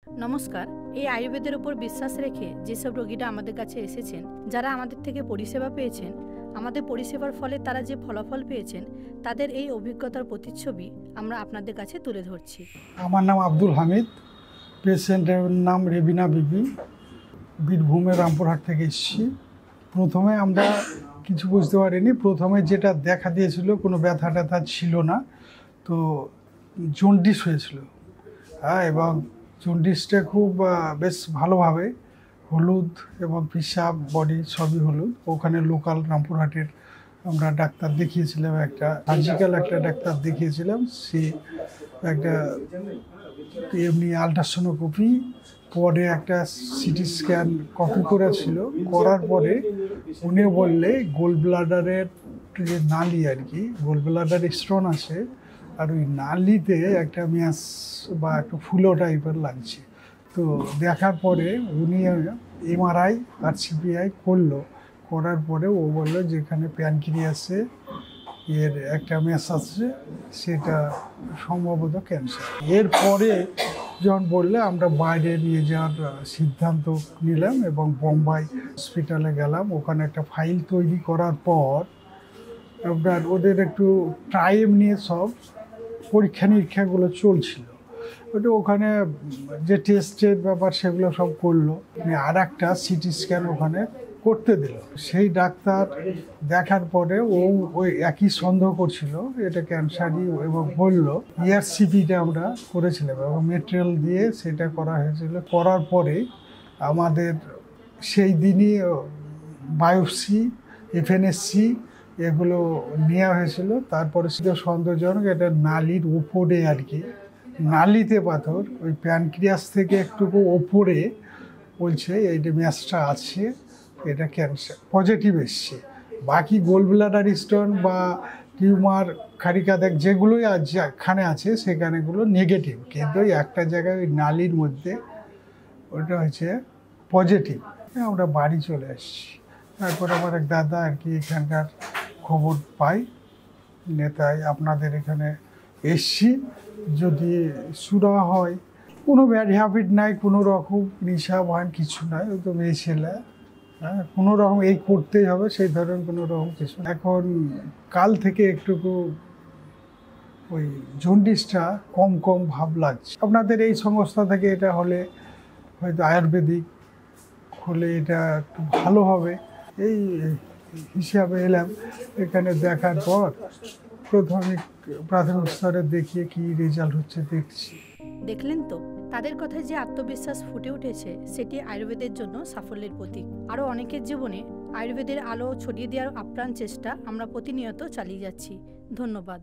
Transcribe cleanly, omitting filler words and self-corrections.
নমস্কার। এই আয়ুর্বেদের উপর বিশ্বাস রেখে যেসব রোগীরা আমাদের কাছে এসেছেন, যারা আমাদের থেকে পরিষেবা পেয়েছেন, আমাদের পরিষেবার ফলে তারা যে ফলাফল পেয়েছেন, তাদের এই অভিজ্ঞতার প্রতিচ্ছবি আমরা আপনাদের কাছে তুলে ধরছি। আমার নাম আব্দুল হামিদ। পেশেন্টের নাম রেবিনা বিবি। বীরভূমের রামপুরহাট থেকে এসেছি। প্রথমে আমরা কিছু বুঝতে পারিনি। প্রথমে যেটা দেখা দিয়েছিল কোনো ব্যথা ট্যাথা ছিল না, তো জন্ডিস হয়েছিল। এবং জন্ডিসটা খুব বেশ ভালোভাবে হলুদ এবং পেশাব বডি সবই হলুদ। ওখানে লোকাল রামপুরহাটের আমরা ডাক্তার দেখিয়েছিলাম, একটা সার্জিক্যাল একটা ডাক্তার দেখিয়েছিলাম। সে একটা এমনি আলট্রাসোনোগ্রাফি পরে একটা সিটি স্ক্যান কপি করেছিল। করার পরে উনি বললে গোল ব্লাডারের যে নালি আর কি, গোল ব্লাডার স্টোন আছে, আর ওই নালিতে একটা ম্যাস বা একটু ফুলো টাইপের লাগছে। তো দেখার পরে উনি এমআরআই আর সিপিআই করলো। করার পরে ও বললো যেখানে প্যানক্রিয়াসে এর একটা ম্যাস আছে, সেটা সম্ভবত ক্যান্সার। এরপরে যখন বললে আমরা বাইরে নিয়ে যাওয়ার সিদ্ধান্ত নিলাম এবং বোম্বাই হসপিটালে গেলাম। ওখানে একটা ফাইল তৈরি করার পর আপনার ওদের একটু টাইম নিয়ে সব পরীক্ষা নিরীক্ষাগুলো চলছিল। ওটা ওখানে যে টেস্টের ব্যাপার সেগুলো সব করলো। আর একটা সিটি স্ক্যান ওখানে করতে দিল। সেই ডাক্তার দেখার পরে ও ওই একই সন্দেহ করছিল এটা ক্যান্সারই, এবং বলল ইআরসিপিটা আমরা করেছিলাম এবং মেটেরিয়াল দিয়ে সেটা করা হয়েছিল। করার পরে আমাদের সেই দিনই বায়োপসি, এফএনএসসি এগুলো নেওয়া হয়েছিল। তারপরে সেটা সন্দেহজনক, এটা নালির উপরে আর কি, নালিতে পাথর, ওই প্যানক্রিয়াস থেকে একটুকু ওপরে বলছে এইটা ম্যাসটা আছে, এটা ক্যান্সার পজিটিভ এসছে। বাকি গোল ব্লাডার স্টোন বা টিউমার খারিকা দেখ যেগুলোই এখানে আছে সেখানেগুলো নেগেটিভ, কিন্তু ওই একটা জায়গায় ওই নালির মধ্যে ওটা হচ্ছে পজিটিভ। আমরা বাড়ি চলে আসছি। তারপর আমার এক দাদা আর কি এখানকার খবর পাই, নেতায় আপনাদের এখানে এসছি, যদি সুরা হয়। কোনো ব্যাড হ্যাবিট নাই, কোনো রকম নেশা ভান কিছু নাই, ওই তো মেয়ে ছেলে। কোনো রকম এই করতেই হবে সেই ধরনের কোনো রকম কিছু। এখন কাল থেকে একটুকু ওই জন্ডিসটা কম কম ভাব লাগছে। আপনাদের এই সংস্থা থেকে এটা হলে হয়তো আয়ুর্বেদিক হলে এটা একটু ভালো হবে এই হিসাবে এলাম। এখানে দেখার পর প্রাথমিক স্তরে দেখিয়ে কি রেজাল্ট হচ্ছে দেখছি। দেখলেন তো, তাদের কথায় যে আত্মবিশ্বাস ফুটে উঠেছে সেটি আয়ুর্বেদের জন্য সাফল্যের প্রতীক। আরও অনেকের জীবনে আয়ুর্বেদের আলো ছড়িয়ে দেওয়ার আপ্রাণ চেষ্টা আমরা প্রতিনিয়ত চালিয়ে যাচ্ছি। ধন্যবাদ।